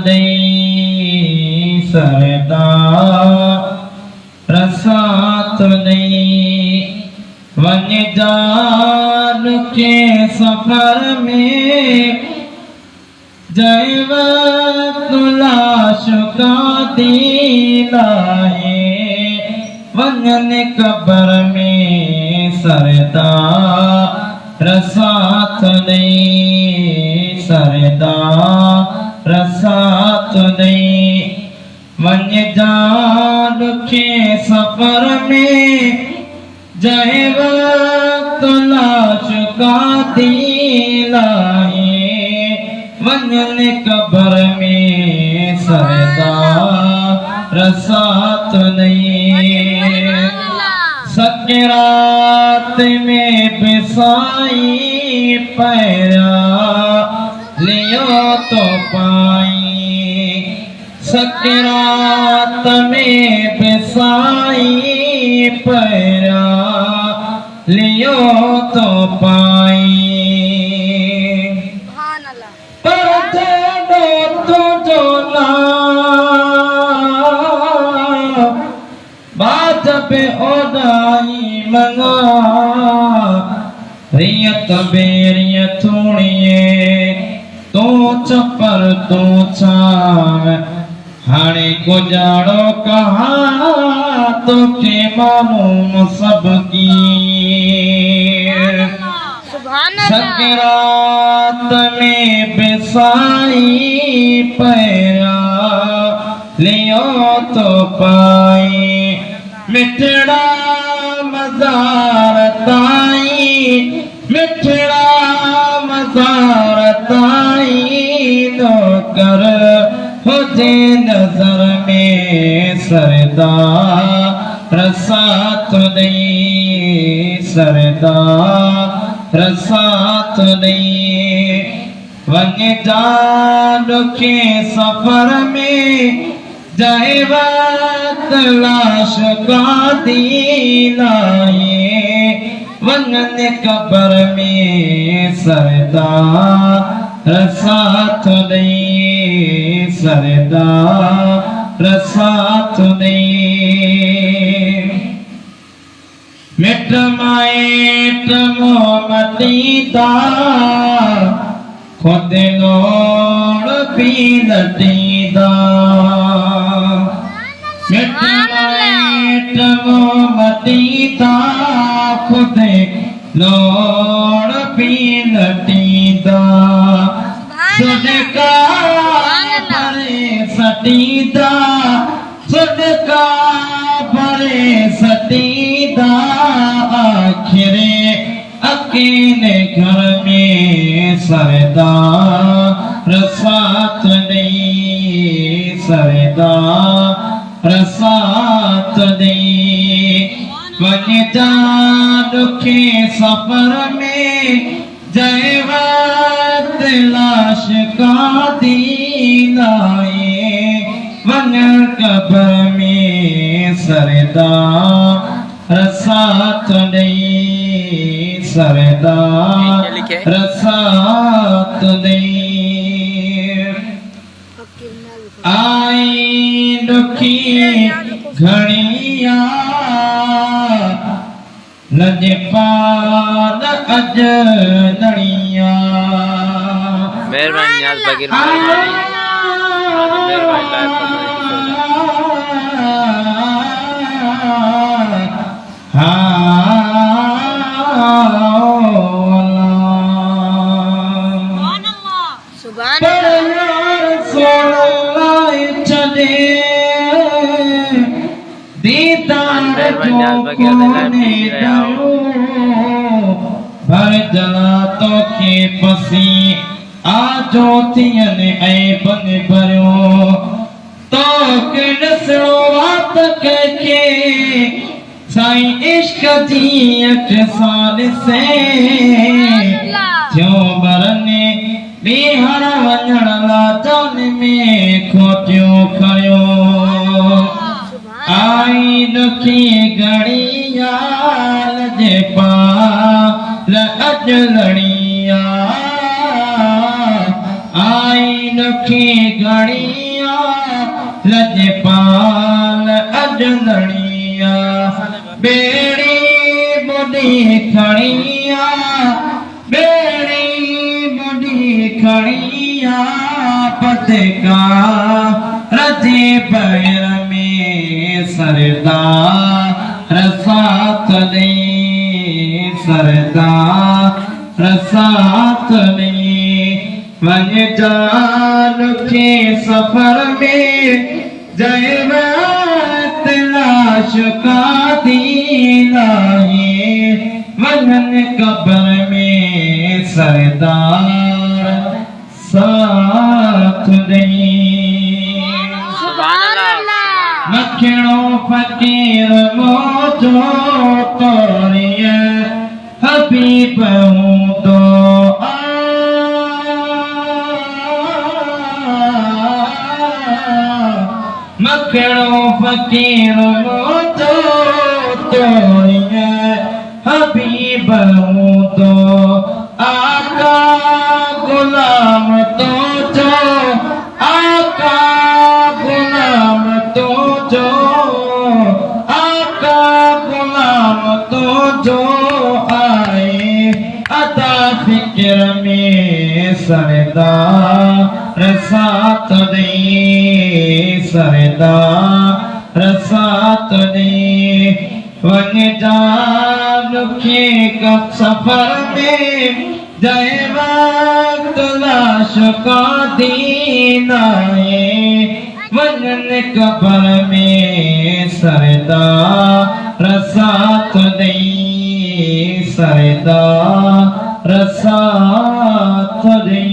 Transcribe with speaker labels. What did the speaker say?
Speaker 1: नहीं सरदार साथ नहीं वन जान के सफर में जय लाश का दिलाए वंजन कब्र में सरदार साथ नहीं सरदार साथ नहीं वन जान के सफर में जय लाश का दिलाए वंजन कब्र में सरदार साथ नहीं सकरात में बिसाई पैरा लियो तो पाई सकरात में बिसाई पैरा लियो तो पाई पे ओदाई मंगा रियत बेरिय थोड़िए तो चपर तो छाव हाणे गुजारो कहा तो के मालूम सबकी सकरात में बिसाई पैरा लियो तो पाई मिठड़ा मज़ार ताई मिठड़ा मज़ार ताई नौकर हुजे नजर में सरदार साथ नहीं सरदार साथ नहीं वन जान के सफर में जय लाश का दिलाए वंजन कब्र में सरदार साथ नहीं सरदार साथ नहीं मिट माएट मोमती दा खुद लोड़ भी लटीदा मिट माएट मोमती दा खुद लोड़ भी लटीदा सदका भरे सटीदा सदका भरे सटीदा आखिरे अकेले घर में सरदार साथ नहीं सरदार साथ नहीं वन जान के सफर में जय लाश का दिलाए वन कब्र में सरदार साथ नहीं सरदार साथ नहीं आई दुखी घड़िया लजपाल अज नड़िया
Speaker 2: मेहरबानी न्याज बगैर मेहरबानी
Speaker 1: भर जला तो के पसी आजो थियन ऐ बन भरियो तो के नसड़ो वात के साईं इश्क जी अटसाल से जो बरने बिहार वञण ला जान में खोटियो खयो आई दुखी घड़िया लजपाल अज लड़िया आई दुखी घड़िया लजपाल अजनड़िया बेड़ी बुढ़ी खड़िया बेड़ी बुढ़ी खड़िया पतका रजे पैर में सरदार साथ नहीं सरदार साथ नहीं वन जान के सफर में जय तलाश का दीना है वनन कब्र में सरदार साथ नहीं मखणो फकीर मोजो तोरिय हबीब हूँ तो मखणो फकीर मोजो तोरिय हबीब हूँ तो आका गुलाम तो जो आका गुलाम तो जो आका गुलाम तो जो आए अता फिक्र में सरदार साथ नहीं सरदार साथ नहीं वन जान के कब सफर में जय वक्त लाश का दीना है वनन कब्र में सरदार साथ नहीं सरदार साथ नहीं।